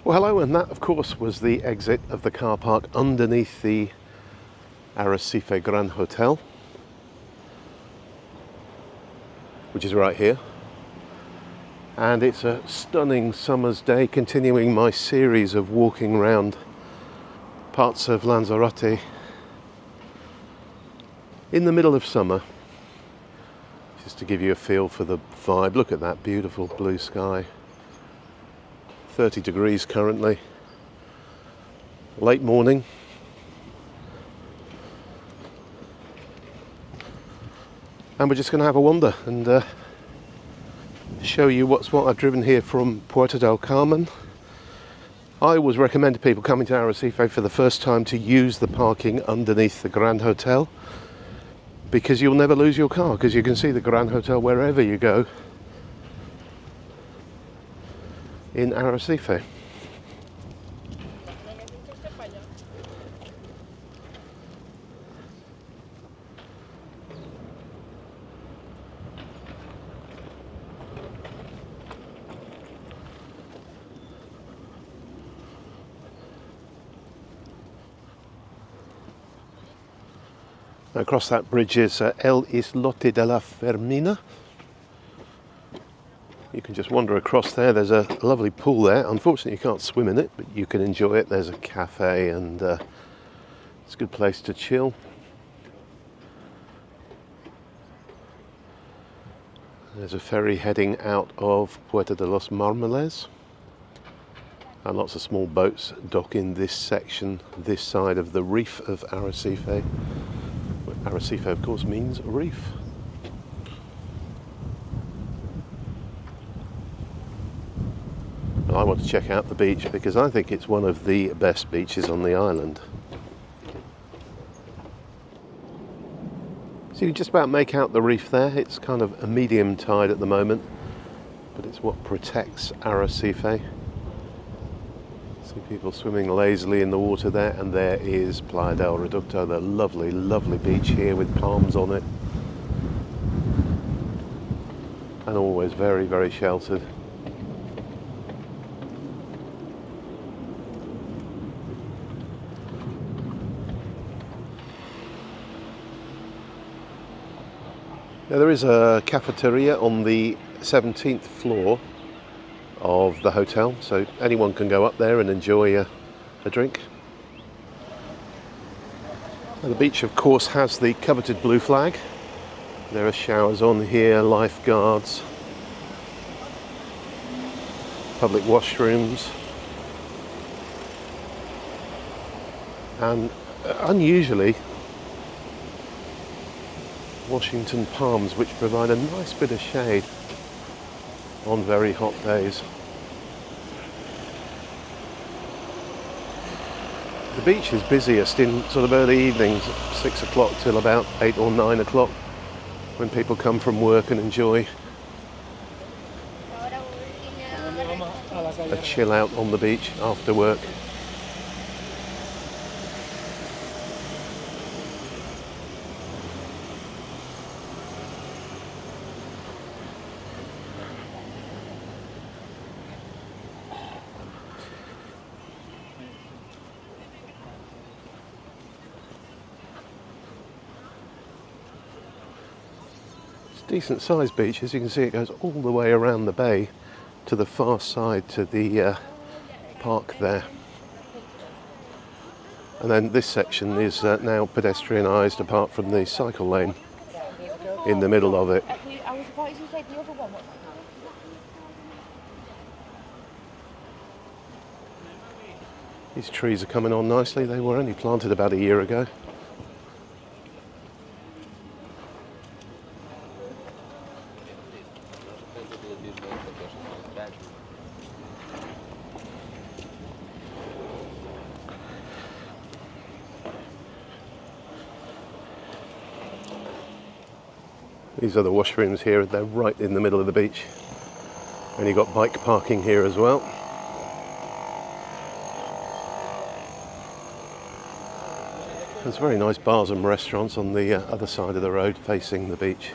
Well, hello, and that of course was the exit of the car park underneath the Arrecife Grand Hotel, which is right here. And it's a stunning summer's day, continuing my series of walking around parts of Lanzarote in the middle of summer, just to give you a feel for the vibe. Look at that beautiful blue sky. 30 degrees currently, late morning. And we're just going to have a wander and show you what I've driven here from Puerto del Carmen. I always recommend to people coming to Arrecife for the first time to use the parking underneath the Grand Hotel, because you'll never lose your car, because you can see the Grand Hotel wherever you go in Arrecife. Across that bridge is El Islote de la Fermina. You can just wander across there. There's a lovely pool there. Unfortunately, you can't swim in it, but you can enjoy it. There's a cafe and it's a good place to chill. There's a ferry heading out of Puerto de los Marmoles. And lots of small boats dock in this section, this side of the reef of Arrecife. Arrecife, of course, means reef. I want to check out the beach because I think it's one of the best beaches on the island. So you can just about make out the reef there. It's kind of a medium tide at the moment, but it's what protects Arrecife. See people swimming lazily in the water there, and there is Playa del Reducto, the lovely, lovely beach here with palms on it. And always very, very sheltered. Now, there is a cafeteria on the 17th floor of the hotel, so anyone can go up there and enjoy a drink. Now, the beach, of course, has the coveted blue flag. There are showers on here, lifeguards, public washrooms, and unusually Washington palms, which provide a nice bit of shade on very hot days. The beach is busiest in sort of early evenings, 6 o'clock till about 8 or 9 o'clock, when people come from work and enjoy a chill out on the beach after work. Decent sized beach. As you can see, it goes all the way around the bay to the far side to the park there, and then this section is now pedestrianised apart from the cycle lane in the middle of it. These trees are coming on nicely. They were only planted about a year ago. These are the washrooms here. They're right in the middle of the beach. And you've got bike parking here as well. There's very nice bars and restaurants on the other side of the road facing the beach.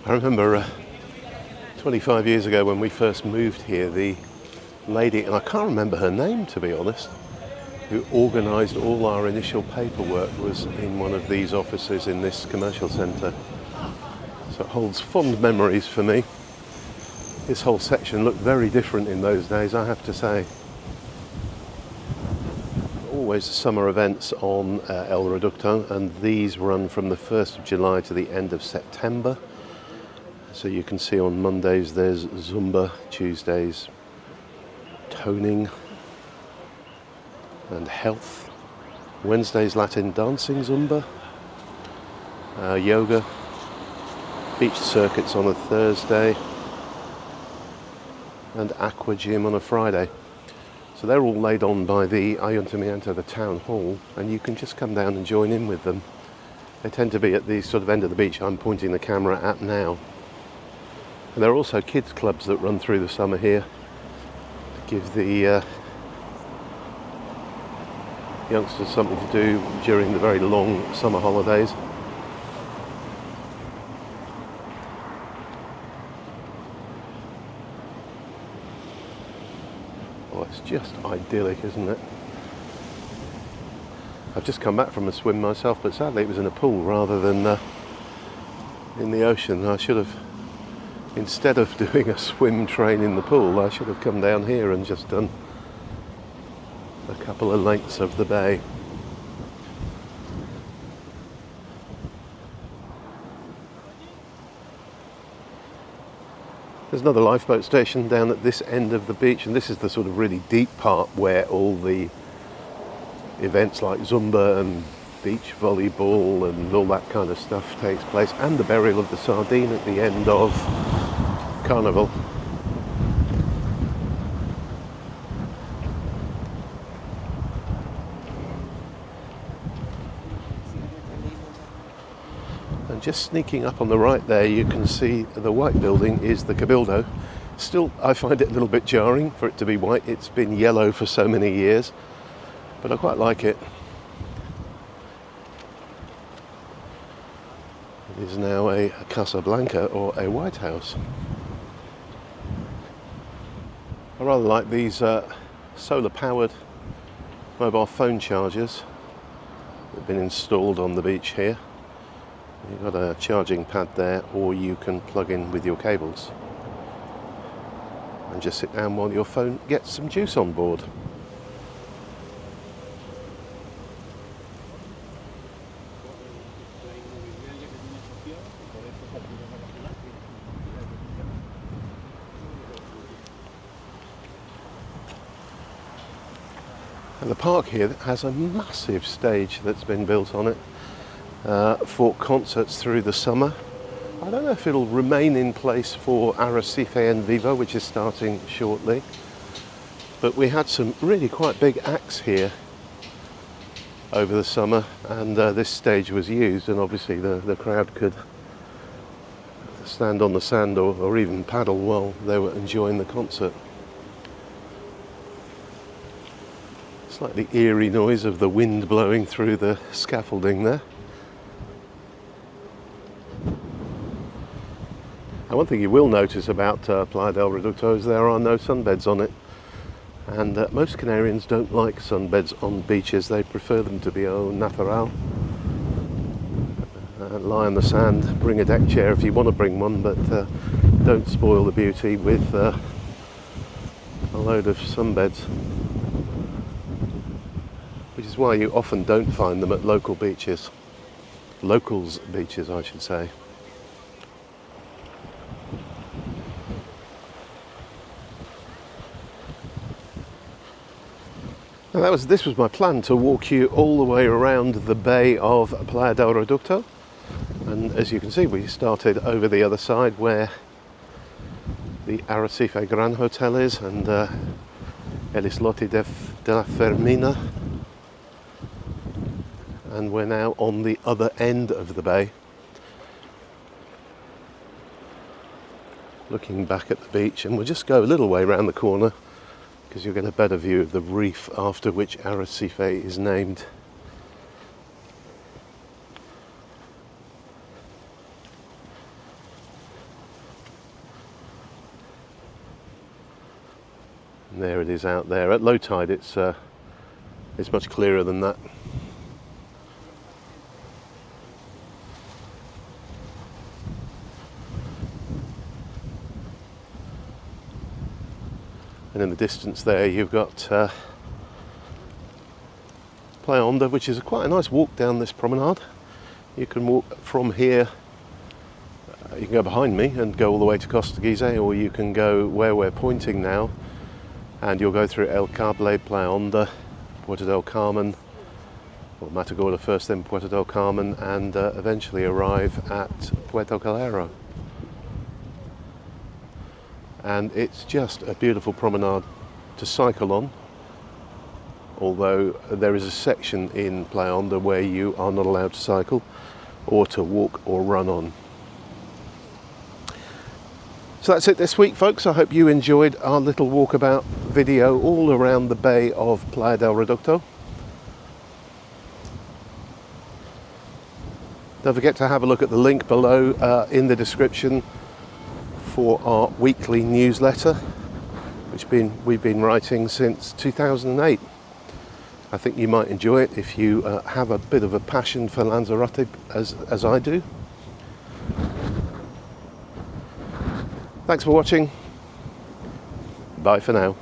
I remember 25 years ago when we first moved here, the lady, and I can't remember her name to be honest, who organised all our initial paperwork was in one of these offices in this commercial centre. So it holds fond memories for me. This whole section looked very different in those days, I have to say. Always summer events on El Reducto, and these run from the 1st of July to the end of September. So you can see on Mondays there's Zumba, Tuesdays toning and health, Wednesdays Latin dancing Zumba, yoga, beach circuits on a Thursday, and aqua gym on a Friday. So they're all laid on by the Ayuntamiento, the town hall, and you can just come down and join in with them. They tend to be at the sort of end of the beach I'm pointing the camera at now. And there are also kids clubs that run through the summer here to give the youngsters something to do during the very long summer holidays. Oh, it's just idyllic, isn't it? I've just come back from a swim myself, but sadly it was in a pool rather than in the ocean. I should have, instead of doing a swim train in the pool, I should have come down here and just done a couple of lengths of the bay. There's another lifeboat station down at this end of the beach, and this is the sort of really deep part where all the events like Zumba and beach volleyball and all that kind of stuff takes place, and the burial of the sardine at the end of Carnival. And just sneaking up on the right there, you can see the white building is the Cabildo. Still, I find it a little bit jarring for it to be white. It's been yellow for so many years, but I quite like it. It is now a Casa Blanca, or a White House. I rather like these solar-powered mobile phone chargers that have been installed on the beach here. You've got a charging pad there, or you can plug in with your cables and just sit down while your phone gets some juice on board. And the park here has a massive stage that's been built on it for concerts through the summer. I don't know if it'll remain in place for Arrecife en Vivo, which is starting shortly, but we had some really quite big acts here over the summer, and this stage was used, and obviously the crowd could stand on the sand or even paddle while they were enjoying the concert. Slightly eerie noise of the wind blowing through the scaffolding there. And one thing you will notice about Playa del Reducto is there are no sunbeds on it. And most Canarians don't like sunbeds on beaches. They prefer them to be au natural. Lie on the sand, bring a deck chair if you want to bring one, but don't spoil the beauty with load of sunbeds, which is why you often don't find them at local beaches. Locals beaches, I should say. Now this was my plan, to walk you all the way around the bay of Playa del Reducto, and as you can see we started over the other side where the Arrecife Gran Hotel is, and El Islote de la Fermina, and we're now on the other end of the bay, looking back at the beach, and we'll just go a little way around the corner because you'll get a better view of the reef after which Arrecife is named. And there it is out there. At low tide it's much clearer than that. And in the distance there you've got Playa Honda, which is quite a nice walk down this promenade. You can walk from here, you can go behind me and go all the way to Costa Gizeh, or you can go where we're pointing now and you'll go through El Cable, Playa Honda, Puerto del Carmen, or Matagorda first, then Puerto del Carmen, and eventually arrive at Puerto Calero. And it's just a beautiful promenade to cycle on, although there is a section in Playa Honda where you are not allowed to cycle or to walk or run on. So that's it this week, folks. I hope you enjoyed our little walkabout video all around the bay of Playa del Reducto. Don't forget to have a look at the link below in the description for our weekly newsletter, which we've been writing since 2008. I think you might enjoy it if you have a bit of a passion for Lanzarote as I do. Thanks for watching. Bye for now.